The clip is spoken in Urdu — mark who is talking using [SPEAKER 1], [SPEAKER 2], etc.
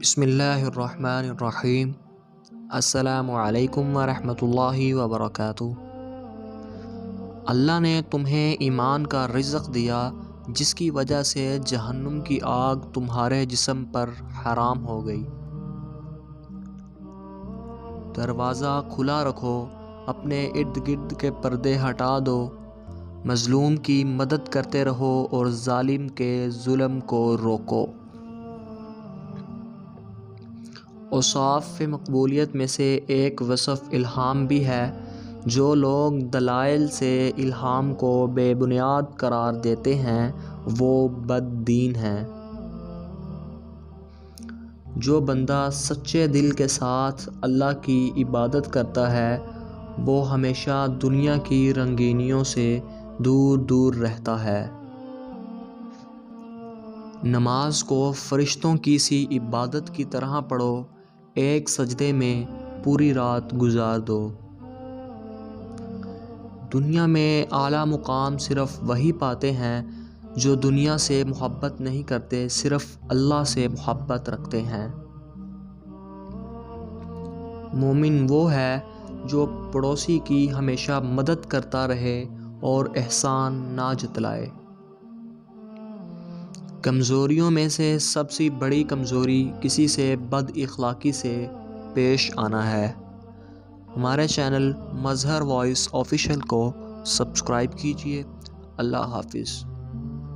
[SPEAKER 1] بسم اللہ الرحمن الرحیم۔ السلام علیکم ورحمۃ اللہ وبرکاتہ۔ اللہ نے تمہیں ایمان کا رزق دیا جس کی وجہ سے جہنم کی آگ تمہارے جسم پر حرام ہو گئی۔ دروازہ کھلا رکھو، اپنے ارد گرد کے پردے ہٹا دو، مظلوم کی مدد کرتے رہو اور ظالم کے ظلم کو روکو۔ اوصاف مقبولیت میں سے ایک وصف الہام بھی ہے۔ جو لوگ دلائل سے الہام کو بے بنیاد قرار دیتے ہیں وہ بد دین ہیں۔ جو بندہ سچے دل کے ساتھ اللہ کی عبادت کرتا ہے وہ ہمیشہ دنیا کی رنگینیوں سے دور دور رہتا ہے۔ نماز کو فرشتوں کی سی عبادت کی طرح پڑھو، ایک سجدے میں پوری رات گزار دو۔ دنیا میں اعلیٰ مقام صرف وہی پاتے ہیں جو دنیا سے محبت نہیں کرتے، صرف اللہ سے محبت رکھتے ہیں۔ مومن وہ ہے جو پڑوسی کی ہمیشہ مدد کرتا رہے اور احسان نہ جتلائے۔ کمزوریوں میں سے سب سے بڑی کمزوری کسی سے بد اخلاقی سے پیش آنا ہے۔ ہمارے چینل مظہر وائس آفیشیل کو سبسکرائب کیجیے۔ اللہ حافظ۔